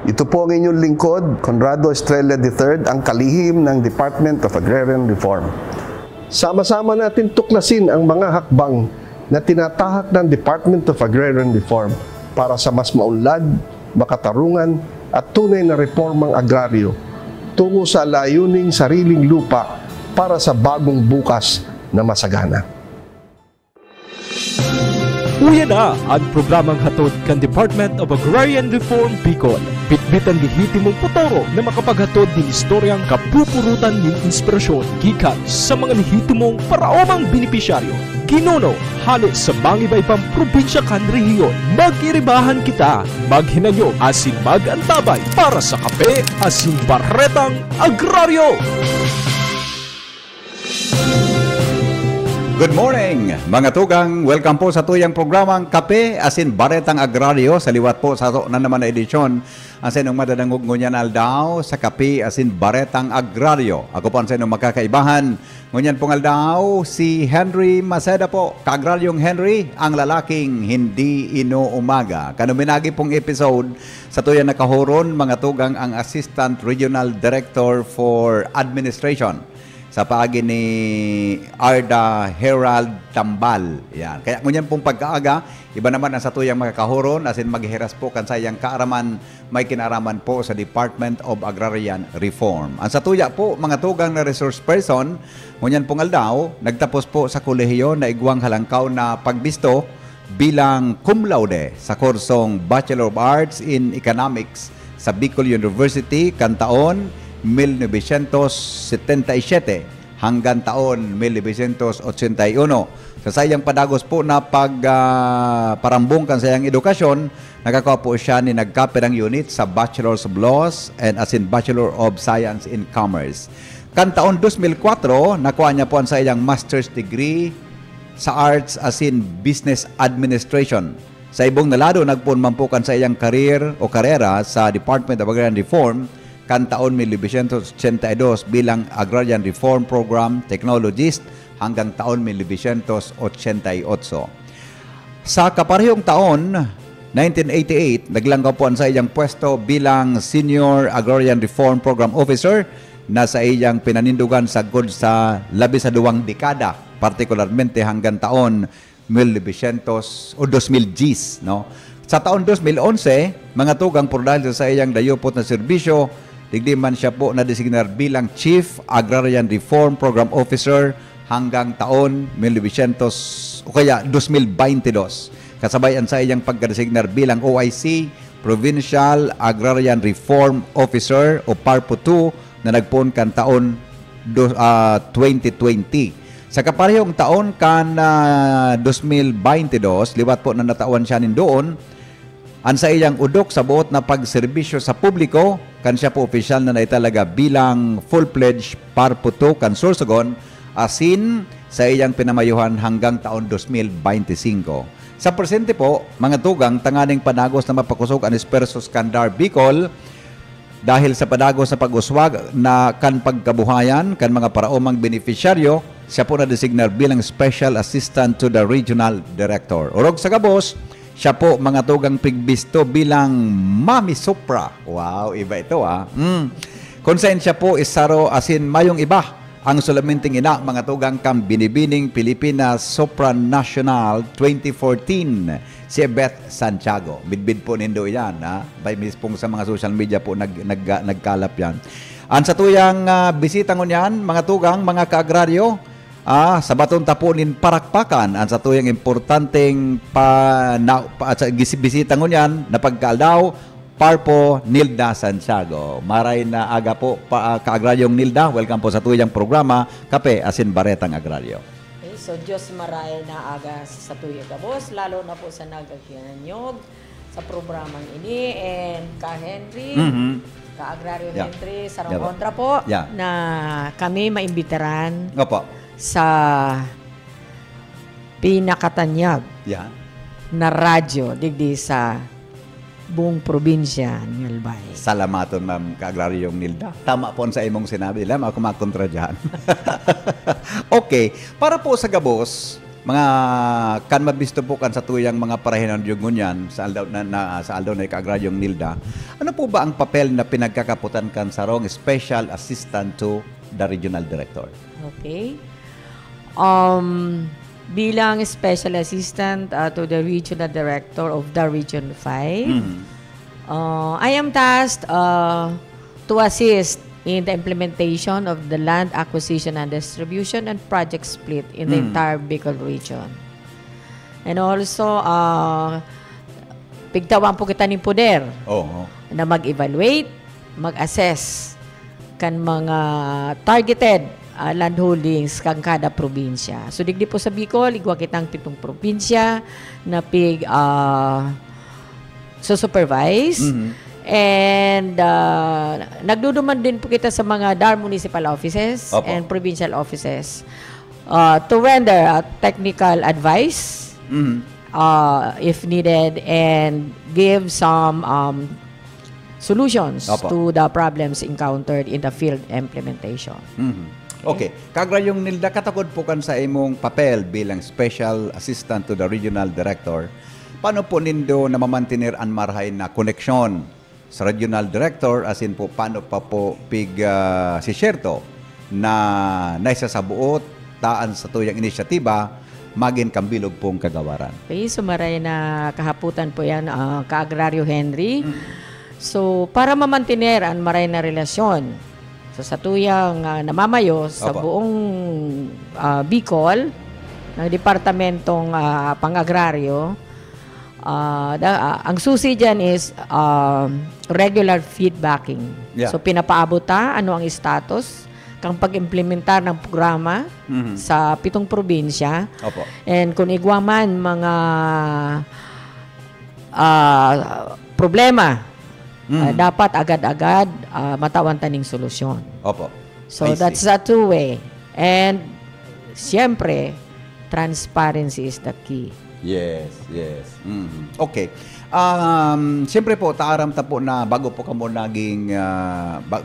Ito po ang inyong lingkod, Conrado Estrella III, ang kalihim ng Department of Agrarian Reform. Sama-sama natin tuklasin ang mga hakbang na tinatahak ng Department of Agrarian Reform para sa mas maunlad, makatarungan at tunay na reformang agraryo tungo sa layuning sariling lupa para sa bagong bukas na masagana. Uya na ang programang hatod kan Department of Agrarian Reform Bicol. Bitbitan lihitimong putoro na makapaghatod din istoryang kapupurutan ng inspirasyon gikan sa mga lihitimong paraomang benepisyaryo. Kinuno, halos sa iba-ibang probinsya kan rehiyon. Mag-iribahan kita, maghinanyo asin mag-antabay para sa kape asin baretang agraryo. Good morning, mga tugang. Welcome po sa tuyang programang Kape asin Baretang Agraryo. Sa liwat po sa na naman na edisyon ang sinong madadangog ngunyan aldaw sa Kape asin Baretang Agraryo. Ako po ang sinong makakaibahan. Ngunyan pong aldaw si Henry Maceda po. Kaagraryong Henry, ang lalaking hindi inuumaga. Kanuminagi pong episode sa tuyang nakahuron, mga tugang, ang Assistant Regional Director for Administration sa paagi ni Arda Herald Tambal. Yan. Kaya ngunyan pong pagkaaga, iba naman ang satuyang makakahuron, asin maghiras po kan sayang kaaraman, may kinaraman po sa Department of Agrarian Reform. Ang satuya po, mga tugang na resource person, ngunyan pong aldaw, nagtapos po sa kolehiyo na igwang halangkaw na pagbisto bilang cum laude sa kursong Bachelor of Arts in Economics sa Bicol University kan taon 1977 hanggang taon 1981. Sa sayang padagos po na parambong kan sayang edukasyon, nagkakuha po siya ni nagkapirang unit sa Bachelor of Laws and asin Bachelor of Science in Commerce. Kan taon 2004, nakuha niya po ang sayang master's degree sa Arts asin Business Administration. Sa ibong nalado, nagpunman po kan sayang career o karera sa Department of Agrarian Reform kan taon 1982 bilang Agrarian Reform Program Technologist hanggang taon 1988. Sa kaparehong taon, 1988, naglanggaw po sa iyang pwesto bilang Senior Agrarian Reform Program Officer na sa iyang pinanindugan sagod sa 12 dekada, partikularmente hanggang taon 1900 o 2010. No? Sa taon 2011, mga tugang por dahil sa iyang dayupot na serbisyo, digdi man siya po na-designar bilang Chief Agrarian Reform Program Officer hanggang taon 1900 o kaya 2022. Kasabayan sa iyang pagka-designar bilang OIC, Provincial Agrarian Reform Officer o PARPO 2 na nagpun kan taon 2020. Sa kaparehong taon kan 2022, liwat po na natawan siya doon, ang sa iyang udok sa buot na pagserbisyo sa publiko, kan siya po opisyal na naitalaga bilang full-pledged PARPO 2 kan Sorsogon, asin sa iyang pinamayuhan hanggang taon 2025. Sa presente po, mga tugang, tanganing panagos na mapakusog ang Dispersos Kandar Bicol dahil sa padagos na pag-uswag na kan pagkabuhayan kan mga paraomang beneficiaryo, siya po na-designar bilang Special Assistant to the Regional Director. Urog sa gabos, siya po, mga tugang, pigbisto bilang Mami Supra. Wow, iba ito Kung saan siya po isaro asin mayong iba ang sulaminting ina, mga tugang, kam binibining Pilipinas Supranational 2014 si Beth Santiago. Bidbid po nindo yan, by mispong sa mga social media po nagkalap yan. Ang satuyang bisita ngunyan, mga tugang, mga kaagraryo, sa baton tapunin parakpakan ang sa tuyang importanteng bisita ngunyan na pagkaldaw Parpo Nilda Santiago. Maray na aga po kaagraryong Nilda. Welcome po sa tuyang programa Kape asin Baretang Agraryo. Okay, so Diyos maray na aga sa tuyang kabos, lalo na po sa nagagyananyog sa programang ini and ka Henry, ka-agraryo Henry, sarang kontra po na kami maimbitaran. Opo. Sa pinakatanyag na radyo digdi sa buong probinsya ng Albay. Salamaton, ma'am, kaagraryong Nilda. Tama po sa imong sinabi. Alam, ako makontra dyan. Okay. Para po sa gabos, mga kan mabisto po kan sa tuyang mga parahinan yung ngunyan sa aldaw sa aldaw na Kaagraryong Nilda. Ano po ba ang papel na pinagkakaputan kan sarong Special Assistant to the Regional Director? Okay. Bilang Special Assistant to the Regional Director of the Region 5, I am tasked to assist in the implementation of the land acquisition and distribution and project split in the entire Bicol region. And also, pigtawan po kita ng poder na mag-evaluate, mag-assess kan mga targeted land holdings kang kada probinsya. So, digdi po sa Bicol, igwa kitang 7 probinsya na supervise. And nagduduman din po kita sa mga DAR municipal offices and provincial offices to render technical advice if needed and give some solutions to the problems encountered in the field implementation. Okay. Kaagraryong Nilda, katakod po kan sa imong papel bilang Special Assistant to the Regional Director. Paano po nindo na mamantinir ang marahay na koneksyon sa Regional Director, as in po, paano pa po si Sherto na naisasabuot taan sa tuyang inisyatiba maging kambilog pong kagawaran? Okay, so maray na kahaputan po yan, Kaagraryo Henry. So, para mamantinir ang maray na relasyon sa tuyang namamayo sa buong Bicol ng Departamentong Pang-Agraryo, ang susi dyan is regular feedbacking. So, pinapaabot ano ang status kang pag-implementar ng programa sa 7 probinsya. And kung igwaman mga problema, dapat agad-agad matawan taning solusyon. So, that's a two-way. And, siyempre, transparency is the key. Yes. Okay. Siyempre po, taaram ta po na bago po kamo naging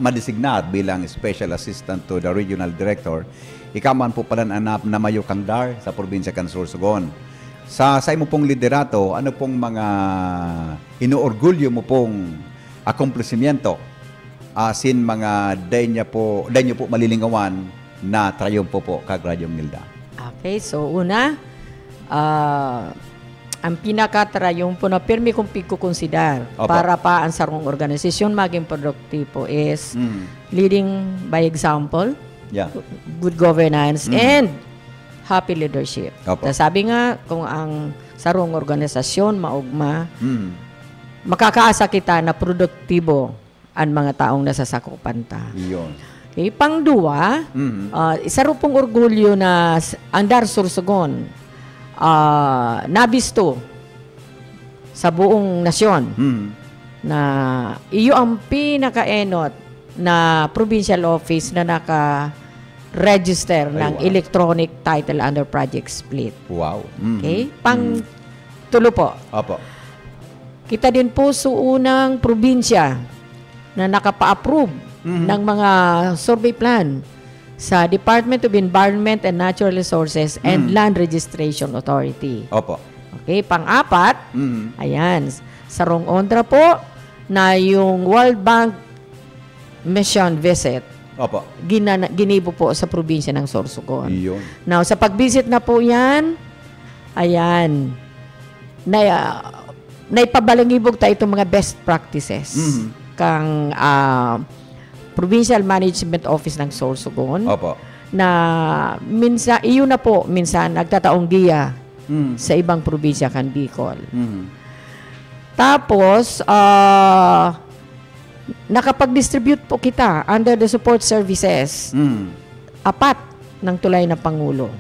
madesignat bilang Special Assistant to the Regional Director, ikaman po pala na mayo kang DAR sa probinsya kan Sorsogon. Sa imo pong liderato, ano pong mga inuorgulyo mo pong akomplesimiento sin mga dayo po malilingawan na trayumpo po Kaagraryong Nilda? Okay, so una, ang pinaka-trayumpo na pirmi kong pagkukonsider para pa ang sarong organisasyon maging produktibo is leading by example, good governance, and happy leadership. Sabi nga, kung ang sarong organisasyon maugma, makakaasa kita na produktibo ang mga taong nasasakupan ta. Okay, pangduwa, isa rin pong orgulyo na ang DAR Sorsogon nabisto sa buong nasyon na iyo ang pinaka-enot na provincial office na naka-register ng electronic title under project split. Wow. Okay? Pang-tulo po. Kita din po sa unang probinsya na nakapa-approve ng mga survey plan sa Department of Environment and Natural Resources and Land Registration Authority. Okay, pang-apat, ayan, sarong ondra po na yung World Bank mission visit. Ginibo po sa probinsya ng Sorsogon. Now, sa pag-visit na po yan, ayan, naipabalangibog tayo itong mga best practices kang Provincial Management Office ng Sorsogon na minsan nagtataong giya sa ibang probinsya kan Bicol. Tapos nakapag-distribute po kita under the support services 4 ng tulay na Pangulo.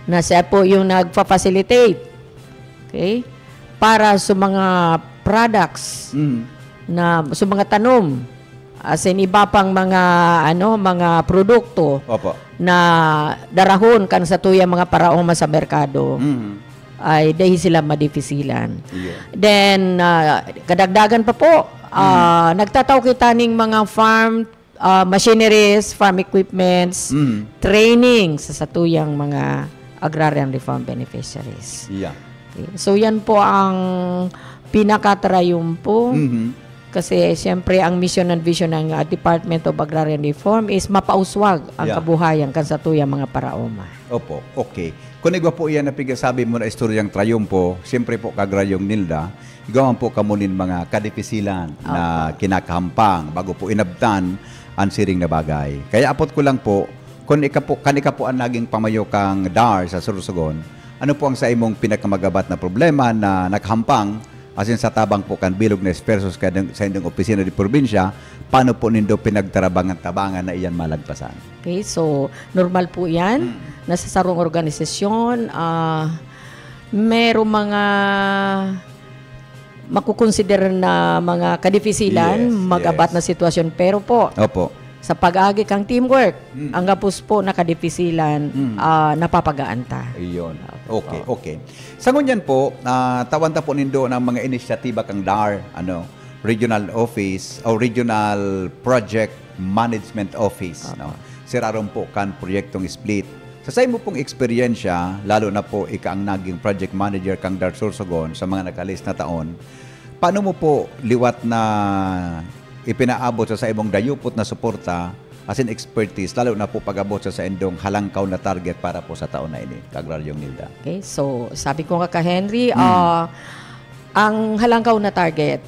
Na siya po yung nagpa-facilitate, okay, para sa mga products na sa mga tanom, as in iba pang mga mga produkto na darahon kan sa tuya mga paraoma sa merkado, ay dahil sila madifisilan. Then kadagdagan pa po, nagtataw kita ning mga farm machineries, farm equipments, training sa tuyang mga agrarian reform beneficiaries. Yeah. Okay. So yan po ang pinaka-triumpo. Kasi siyempre ang mission and vision ng Department of Agrarian Reform is mapauswag ang kabuhayan kan sa tuyang mga paraoma. Opo, okay. Kung igwa po iyan na pigasabi mo na istoryang triumpo, siyempre po kagrayong Nilda, igawan po kamunin mga kadipisilan na kinakahampang bago po inabtan ang siring na bagay. Kaya apot ko lang po, kung kanika po ang naging pamayo kang DAR sa Sorsogon, ano po ang sa imong pinakamagabat na problema na nakahampang asin sa tabang po kan bilog na espersos sa indong opisina di probinsya, paano po nindo pinagtarabangan-tabangan na iyan malagpasan? Okay, so normal po yan. Nasa sarong organisasyon, merong mga makukonsider na mga kadifisilan, magabat na sitwasyon. Pero po, sa pag-agi kang teamwork, ang gapos po na kadifisilan, napapagaan ta. Iyon. Okay, okay. Sa ngunyan po, tawanta po nindo ng mga inisyatiba kang DAR, Regional Office o Regional Project Management Office. No? Siraron po kan proyektong split. Sa mo pong eksperyensya, lalo na po ika ang naging project manager kang DAR Sorsogon sa mga nakalis na taon, paano mo po liwat na ipinaabot sa imong dayupot na suporta as in expertise, lalo na po pag-abot sa indong halangkaw na target para po sa taon na ini, Kagraryong Nilda? Okay, so sabi ko ka Henry, ang halangkaw na target,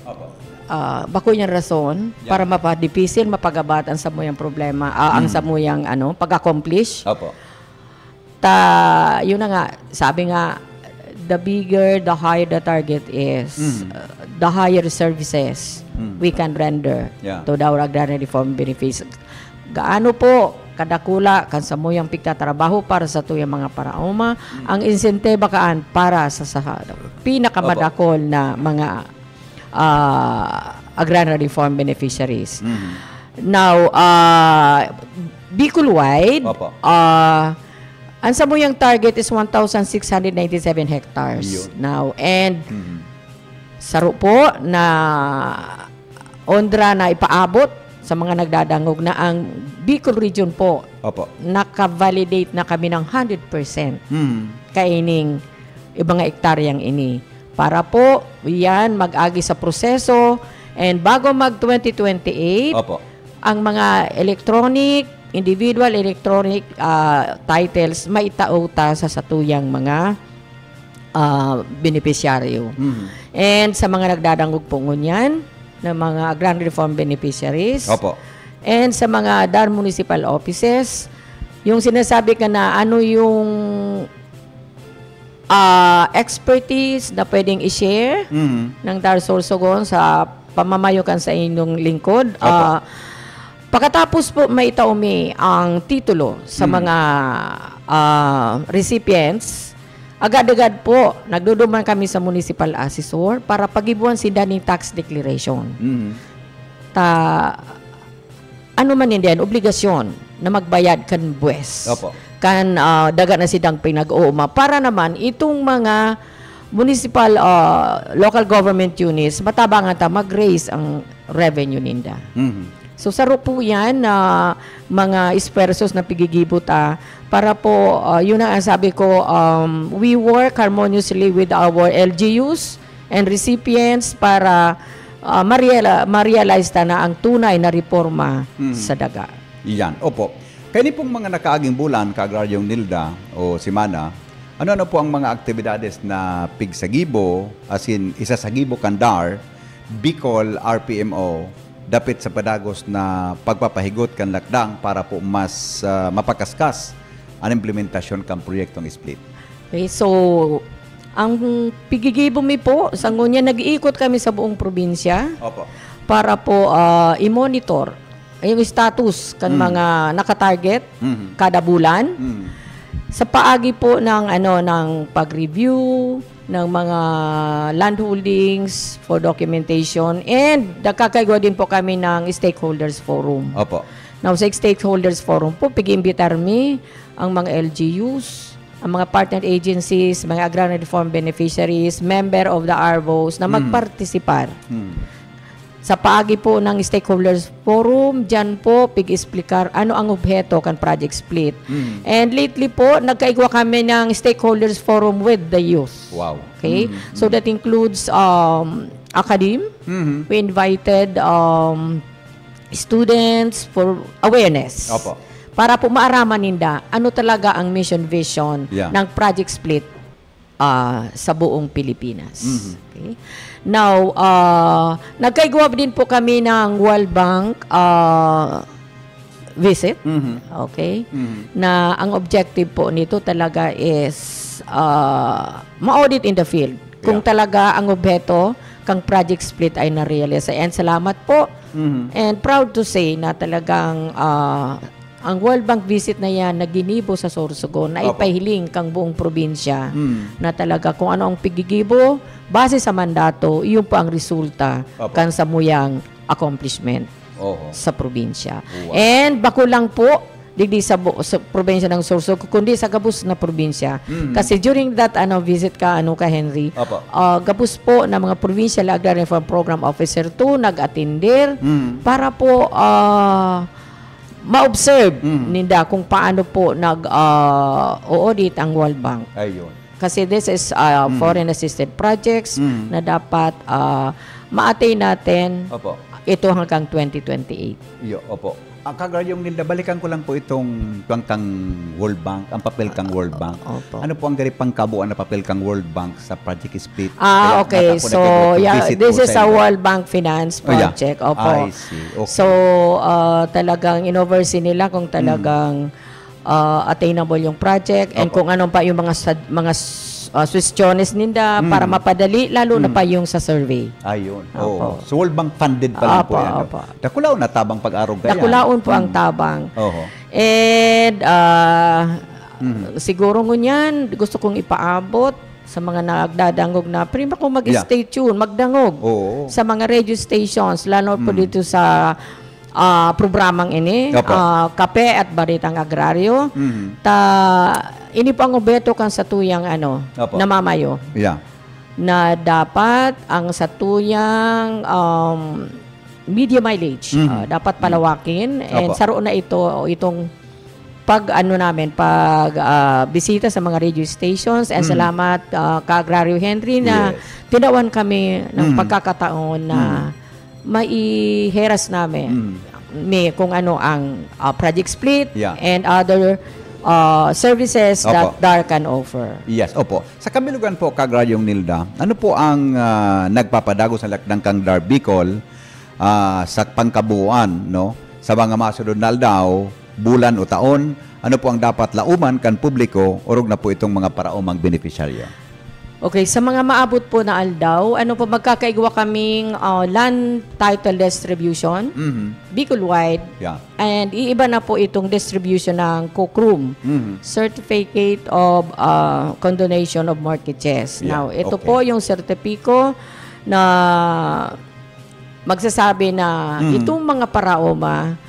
bakoy niyang rason para mapadipisin, mapagabatan sa muyang problema, ang sa muyang pag-accomplish. Yun na nga, sabi nga, the bigger, the higher the target is, the higher services we can render to our agrarian reform benefits. Gaano po kadakula kan sa muyang pigtatrabaho para sa tuyang mga paraoma, ang insenteba kaan para sa pinakamadakol na mga agrarian reform beneficiaries. Now, Bicol-wide, ang sa muyang target is 1,697 hectares now. And saro po na ondra na ipaabot sa mga nagdadangog na ang Bicol region po naka-validate na kami ng 100% kaining ibang hektaryang ini. Para po yan mag-agi sa proseso and bago mag-2028 ang mga individual electronic titles maitauta sa satuyang mga beneficiaryo. And sa mga nagdadangog po ngunyan ng mga agrarian reform beneficiaries and sa mga DAR municipal offices, yung sinasabi ka na ano yung expertise na pwedeng i-share ng DAR Sorsogon sa pamamayukan sa inyong lingkod. Pagkatapos po maitaumi ang titulo sa mga recipients, agad-agad po nagduduman kami sa municipal assessor para pagibuan si daning tax declaration. Ano man yan, obligasyon na magbayad kan buwes. Kan daga na sidang pinag-uuma para naman itong mga municipal local government units matabangan ta mag-raise ang revenue ninda. So saro po yan na mga espersos na pigigibot para po, yun ang sabi ko, we work harmoniously with our LGUs and recipients para ma-realize na ang tunay na reforma sa daga. Iyan, opo. Kaya pong mga nakaaging bulan, Kagraryong Nilda o Simana, ano po ang mga aktibidades na pigsagibo, as in isa sa gibo kandar, Bicol RPMO, dapit sa padagos na pagpapahigot kan lakdang para po mas mapakaskas ang implementasyon kan proyektong split. Okay, so ang pigigibo mi po, sa ngunya nag-iikot kami sa buong probinsya para po i-monitor yung status kan mga nakatarget kada bulan sa paagi po ng ng pag-review ng mga land holdings for documentation and nakakagawa din po kami ng stakeholders forum. Now sa stakeholders forum po pig-imbitar mi ang mga LGUs, ang mga partner agencies, mga agrarian reform beneficiaries, member of the ARVOs na magpartisipar Sa paagi po ng stakeholders forum, dyan po pig-explicar ano ang objeto kan project split. And lately po, nagkaigwa kami ng stakeholders forum with the youth. Wow. Okay? So that includes academe. We invited students for awareness. Opo. Para po maaraman ninda ano talaga ang mission vision ng project split sa buong Pilipinas. Okay? Now, nagkaigwa din po kami ng World Bank visit. Okay? Na ang objective po nito talaga is ma-audit in the field. Kung talaga ang objeto kang project split ay na-realize. And salamat po. And proud to say na talagang ang World Bank visit na yan na ginibo sa Sorsogon na ipahiling kang buong probinsya na talaga kung ano ang pigigibo base sa mandato, yun po ang resulta kan sa muyang accomplishment sa probinsya. And bako lang po digdi sa probinsya ng Sorsogon kundi sa gabus na probinsya. Kasi during that visit ka Henry, gabus po na mga Provincial Agrarian Reform Program Officer 2 nag-atender para po ma-observe ninda kung paano po nag-audit ang World Bank. Ayun. Kasi this is foreign assisted projects na dapat ma-attain natin ito hanggang 2028. Opo. Ang Kagraryong Nilda, balikan ko lang po itong kang World Bank, ang papel kang World Bank. Ano po ang garipang kabuuan na papel kang World Bank sa Project Split? Okay. So, this is a World Bank Finance project. Opo. I see. Okay. So, talagang in-oversee nila kung talagang attainable yung project and kung anong pa yung mga suggestions ninda para mapadali, lalo na pa yung sa survey. Ayun. So, World Bank funded pa lang po yan. Dakulaon na tabang pag-arog kaya. Dakulaon po ang tabang. And siguro ngunyan, gusto kong ipaabot sa mga nagdadangog na prima kung mag-stay tuned, magdangog sa mga radio stations, lalo po dito sa programang ini, Kape at Balitang Agraryo. Ini po ang objeto kan sa tuyang namamayo. Na dapat ang sa tuyang media mileage dapat palawakin and saroon na itong bisita sa mga radio stations and salamat ka Agrario Henry na tinawan kami ng pagkakataon na maiheras namin kung ano ang project split and other services that DAR can offer. Yes, opo. Sa kabilugan po, Kagraryong Nilda, ano po ang nagpapadago sa lakdang kang DAR Bicol sa pangkabuuan, no? Sa mga masunod na aldaw, bulan o taon, ano po ang dapat lauman kan publiko orog na po itong mga paraumang beneficiaryo? Okay, sa mga maabot po na aldaw, magkakaigwa kaming land title distribution, Bicol-wide, and iiba na po itong distribution ng COCRUM, Certificate of Condonation of Mortgages. Now, ito po yung sertipiko na magsasabi na itong mga paraoma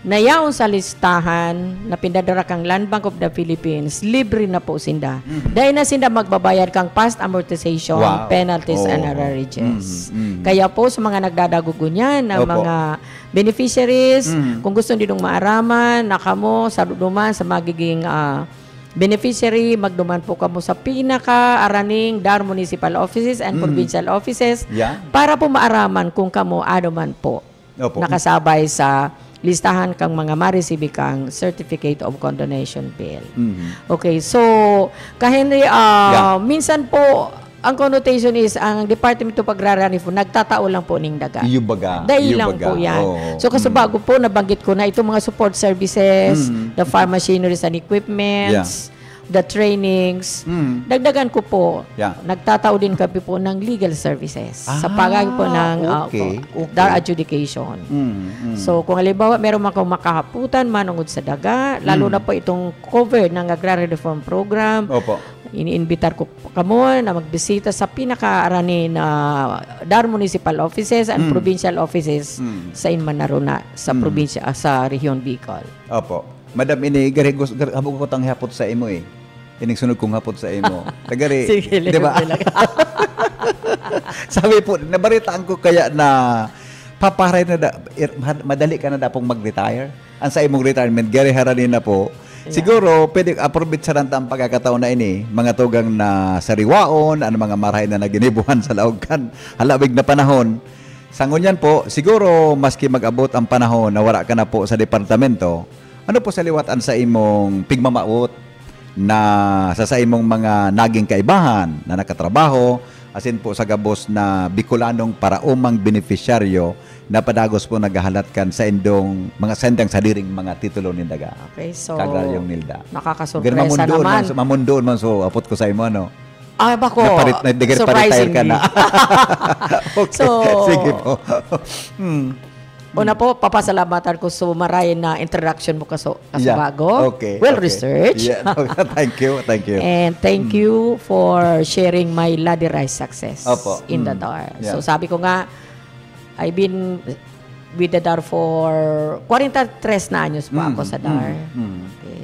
na yaon sa listahan na pinadara kang Land Bank of the Philippines, libre na po sinda. Dahil na sinda magbabayad kang past amortization, penalties, and arrearages. Kaya po sa mga nagdadagugunyan na mga beneficiaries, kung gusto nilong maaraman, nakamo sa duman sa magiging beneficiary, magduman po kamo sa pinaka-araning DAR municipal offices and provincial offices para po maaraman kung kamo ano man po nakasabay sa listahan kang mga maresibi kang Certificate of Condonation Bill. Okay, so Henry, minsan po ang connotation is ang Department of Agrarian Reform nagtatao lang po ning daga. Dahil lang po yan. So kasi bago po nabanggit ko na itong mga support services, the farm machineries and equipments, the trainings, dagdagan ko po, nagtatao din kami po ng legal services sa pagagawa po ng DAR adjudication. So, kung halimbawa, meron akong makahaputan, manungod sa daga, lalo na po itong cover ng Agrarian Reform Program, iniinbitar ko kamo na magbisita sa pinaka-arani na DAR municipal offices and provincial offices sa Inmanaruna, sa probinsya, sa Rehiyon Bicol. Madam, ini habog ko tang hapot sa imo Ining sunod kong hapot sa imo. Tagari, di ba? Sabi po, nabaritaan ko kaya na paparay na madali ka na da pong mag-retire. Ang sa imong retirement, Gary haranin na po. Siguro, pwede approbate sa ranta ang pagkakataon na ini, mga tugang na sariwaon, ano mga marahay na naginibuhan sa laogan, halawig na panahon. Sa ngunyan po, siguro, maski mag-abot ang panahon na wala ka na po sa departamento, ano po sa liwatan sa imong pigmamaot na sa imong mga naging kaibahan na nakatrabaho, asin po sa gabos na Bicolanong paraumang beneficiaryo na padagos po naghahalatkan sa indong mga sendang sadiring mga titulo ni daga. Okay, so Kagraryong Nilda. nakakasurpresa naman. Mamundoon man so apot ko sa imo ano. Bako, Nag-retire ka na. Okay, So, sige po. Una po, papasalamatan ko sa maray na introduction mo kaso bago. Okay. Well-researched. Yeah. Thank you. And thank you for sharing my ladderized success in the DAR. Yeah. So sabi ko nga, I've been with the DAR for 43 na anyos pa ako sa DAR. Okay.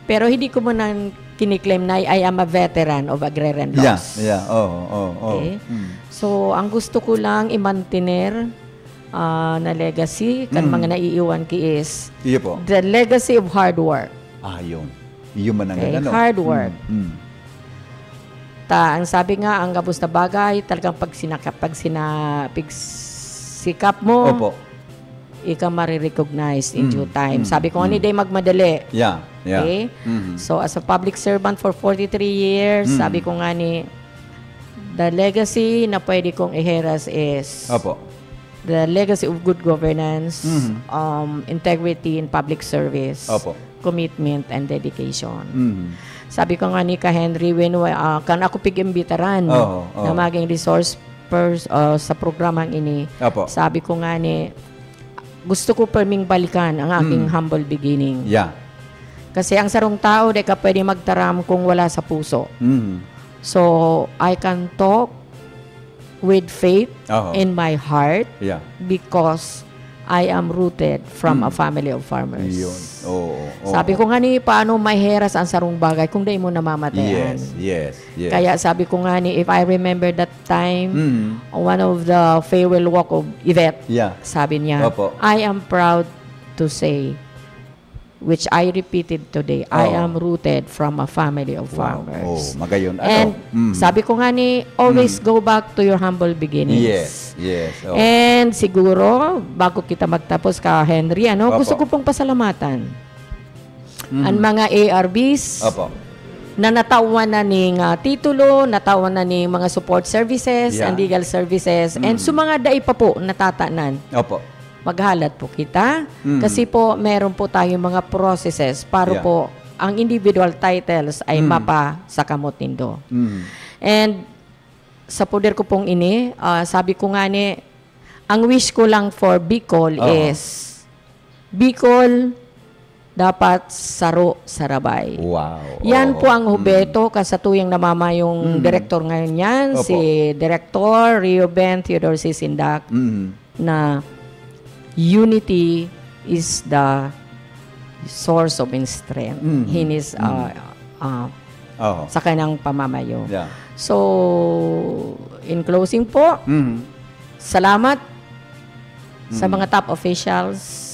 Pero hindi ko muna kiniklaim na I am a veteran of agrarian laws. Yeah. Okay. So ang gusto ko lang i-maintainer na legacy kan mga naiiwan ki is the legacy of hard work. Yun. Yun man ang ano. Hard work. Ang sabi nga, ang gabos na bagay, talagang pag sikap mo, ika marirecognize in due time. Sabi ko, hindi day magmadali. Yeah. Okay? So, as a public servant for 43 years, sabi ko nga the legacy na pwede kong iheras is the legacy of good governance, integrity in public service, commitment, and dedication. Sabi ko nga ni Ka Henry, when kan ako pig-imbitaran na maging resource sa programang ini, sabi ko nga gusto ko perming balikan ang aking humble beginning. Yeah. Kasi ang sarong tao, di ka pwede magtaram kung wala sa puso. So, I can talk with faith in my heart because I am rooted from a family of farmers. Sabi ko nga paano mahiheras ang sarong bagay kung di mo namamatayan. Yes. Kaya sabi ko nga if I remember that time, one of the farewell walk of Yvette, sabi niya, I am proud to say, which I repeated today, I am rooted from a family of farmers. Magayon. And sabi ko nga always go back to your humble beginnings. Yes. And siguro, bago kita magtapos Ka Henry, gusto ko pong pasalamatan ang mga ARBs na natawan na ning titulo, natawan na ning mga support services and legal services, and mga dai pa po natatanan. Maghalat po kita kasi po meron po tayong mga processes para po ang individual titles ay mapa sa kamot nindo. And sa poder ko pong sabi ko nga ang wish ko lang for Bicol is Bicol dapat saro sarabay. Yan po ang hubeto kasatuyang namama yung director ngayon yan, si Director Reuben Theodore C. Sindak, na unity is the source of strength. His sa kanyang pamamayo. So, in closing po, salamat sa mga top officials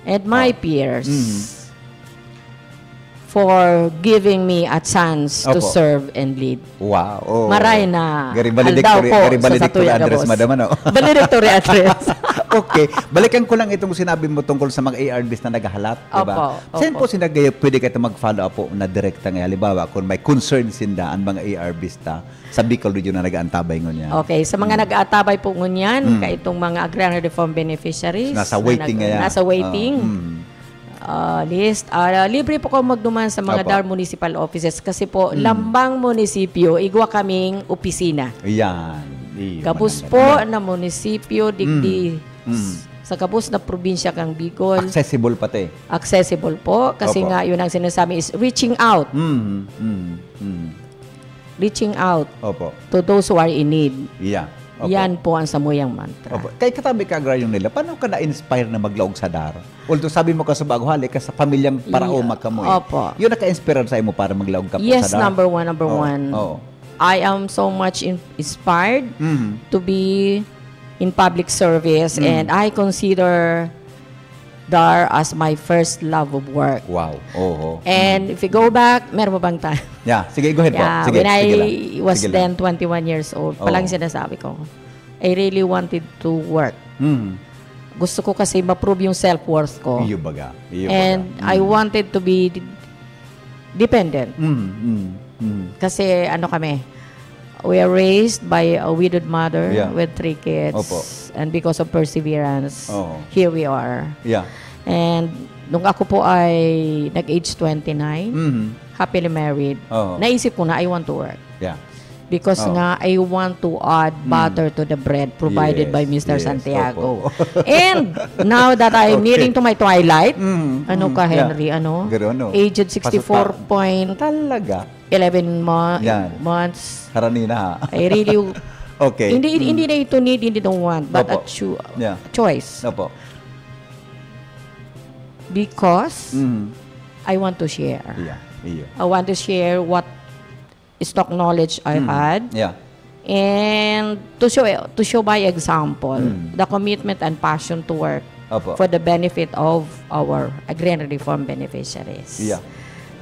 and my peers for giving me a chance to serve and lead. Maray na haldaw po sa Satuya Gabos. Valedictory address. Okay. Balikan ko lang itong sinabi mo tungkol sa mga ARBs na naghahalat. Diba? Saan po sinagaya pwede kayo mag-follow up po na direkta nga? Halimbawa, kung may concern sinda ang mga ARBs sa Bicol region na nag-aantabay ngunyan. Okay. Sa mga nag-aantabay po ngunyan, kaitong mga agrarian reform beneficiaries. Nasa waiting ngayon. Nasa waiting. List. Libre po ko magduman sa mga DAR municipal offices kasi po lambang munisipyo, igwa kaming opisina. Gabos po na munisipyo, digdi sa gabos na probinsya kang Bicol. Accessible pati. Accessible po kasi nga yun ang sinasabi is reaching out. Reaching out to those who are in need. Yan po ang samuyang mantra. Kaya katabi ka agraryo nila, paano ka na-inspire na maglaog sa DAR? Although sabi mo ka sa baguhali ka sa pamilyang paraoma ka mo. Yun naka-inspire sa imo para maglaog ka po sa DAR? Yes, number one. I am so much inspired to be in public service, and I consider DAR as my first love of work. Wow. Oh. And if you go back, meron mo bang time? Yeah, sige, go ahead po. Yeah, Sige, when sige lang. I was Sige then lang. 21 years old, Oo. palang sinasabi ko, I really wanted to work. Gusto ko kasi ma-prove yung self-worth ko. Iyo baga. And I wanted to be dependent. Kasi ano kami, we are raised by a widowed mother with 3 kids. Opo. And because of perseverance, Oo. here we are. Yeah. And nung ako po ay nag-age 29, happily married, Oo. naisip ko na I want to work. Yeah. Because nga, I want to add butter to the bread provided Yes, by Mr. yes, Santiago. And now that I'm nearing to my twilight, ano ka, Henry, ano? Gano'n, no? Aged 64.11 Talaga. Yan. months. Haranina ha. I really, Okay. hindi na ito need, hindi don't want, but Opo. a choice. Opo. Because I want to share. Yeah. Iyo. I want to share what stock knowledge I had. Yeah. And to show by example the commitment and passion to work Opo. for the benefit of our agrarian reform beneficiaries. Yeah.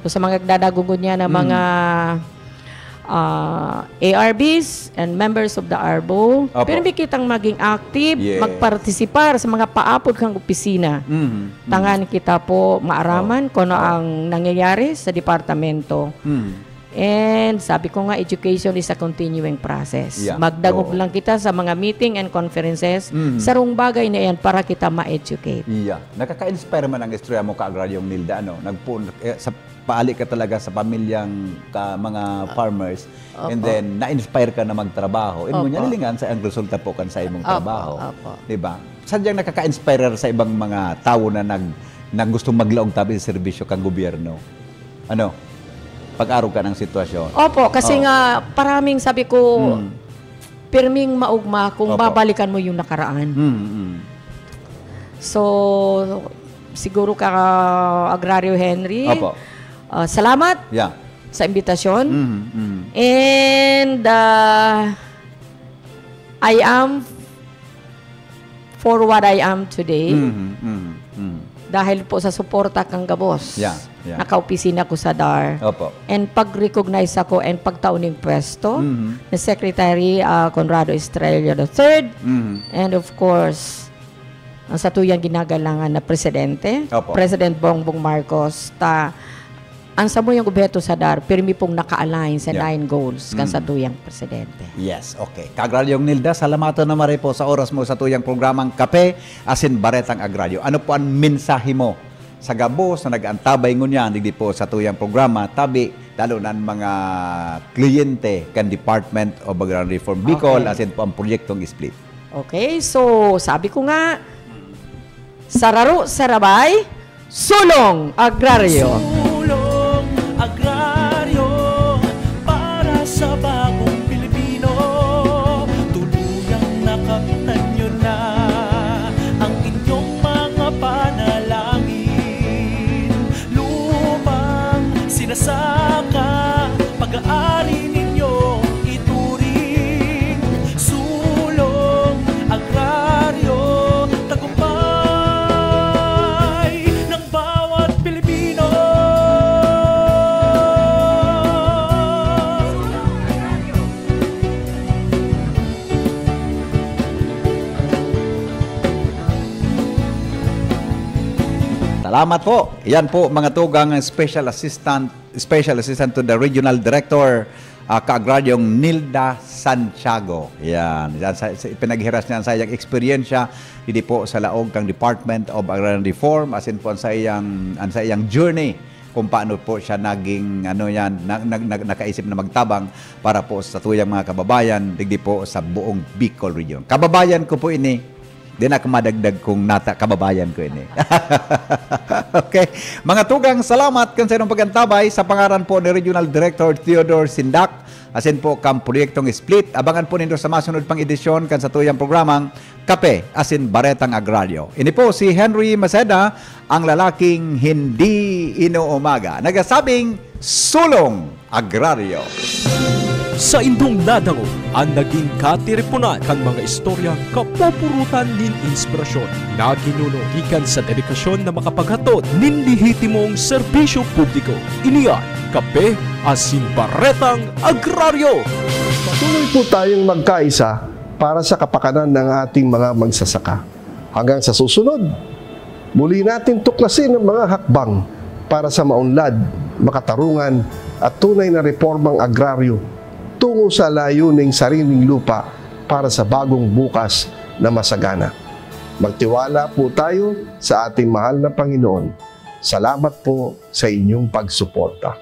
So sa mga nagdadagugon niya na mga ARBs and members of the ARBO, Opo. pero kitang maging active, Yes. magpartisipar sa mga paapod kang opisina. Tangan kita po maaraman kung ano ang nangyayari sa departamento. And sabi ko nga, education is a continuing process. Yeah. Magdagog Oo. lang kita sa mga meeting and conferences, sarong bagay na yan para kita ma-educate. Iya. Nakaka-inspire man ang istorya mo ka-agraryong Nilda, ano? Sa paali ka talaga sa pamilyang mga farmers, and then na-inspire ka na magtrabaho. And mo Opo. niya sa ang resulta po kan sa imong trabaho. Opo. 'Di ba? Sadyang nakaka-inspire sa ibang mga tao na gusto maglaog tabi sa serbisyo kang gobyerno. Ano? Pag-araw ka ng sitwasyon. Opo, kasi nga paraming sabi ko, pirming maugma kung Opo. babalikan mo yung nakaraan. So, siguro ka, Agrario Henry, Opo. salamat Yeah. sa imbitasyon. And I am for what I am today dahil po sa suporta kang gabos. Yeah, yeah. Naka-opisina ko sa DAR. Opo. And pag-recognize ako and pagtauning pwesto ni Secretary Conrado Estrella III, and of course, ang satuyang ginagalangan na Presidente, Opo. President Bongbong Marcos, ang sa mo yung gobyerno sa DAR, pirmi pong naka-align sa 9 goals kan satuyang Presidente. Yes, okay. Kagraryong Nilda, salamatan na mari po sa oras mo sa tuyang programang Kape asin Baretang Agraryo. Ano po ang mensahe mo sa gabos na nag-antabay ngunyan hindi po sa tuyang programa tabi lalo na ang mga kliyente kan Department of Agrarian Reform Bicol asin po ang proyektong split. Okay, so sabi ko nga, sararo, sarabay, sulong agraryo. Sulong agraryo para sa bagong Pilipino. Tuluyang nakamtan nyo na ang inyong mga panalangin. Lupang sinasaka, pag-aari ninyong ituring. Sulong agraryo, tagumpay ng bawat Pilipino. Salamat po. Yan po mga tugang special assistant to the regional director kaagraryong Nilda Santiago. Yan. Pinaghiras niya sa iyang eksperyensya hindi po sa laog kang Department of Agrarian Reform asin po sa iyang journey kung paano po siya naging nakaisip na magtabang para po sa tuyang mga kababayan digdi po sa buong Bicol region. Kababayan ko po ini. Di na kamadagdag kung kababayan ko ini. Okay. Mga tugang, salamat kan sa inyong pagantabay sa pangaran po ni Regional Director Theodore Sindak. Asin po kang proyektong split. Abangan po ninyo sa masunod pang edisyon kan sa tuyang programang Kape asin Baretang Agraryo. Ini po si Henry Maceda, ang lalaking hindi inuumaga. Nagasabing sulong agraryo. Sa indong nadango, ang naging katiripunan kan mga istorya kapupurutan nin inspirasyon na ginuno gikan sa dedikasyon na makapaghatod nin lihitimong serbisyo publiko. Iniyan, Kape Asin Baretang Agraryo. Patuloy po tayong magkaisa para sa kapakanan ng ating mga magsasaka. Hanggang sa susunod, muli natin tuklasin ang mga hakbang para sa maunlad, makatarungan at tunay na reformang agraryo tungo sa layuning sariling lupa para sa bagong bukas na masagana. Magtiwala po tayo sa ating mahal na Panginoon. Salamat po sa inyong pagsuporta.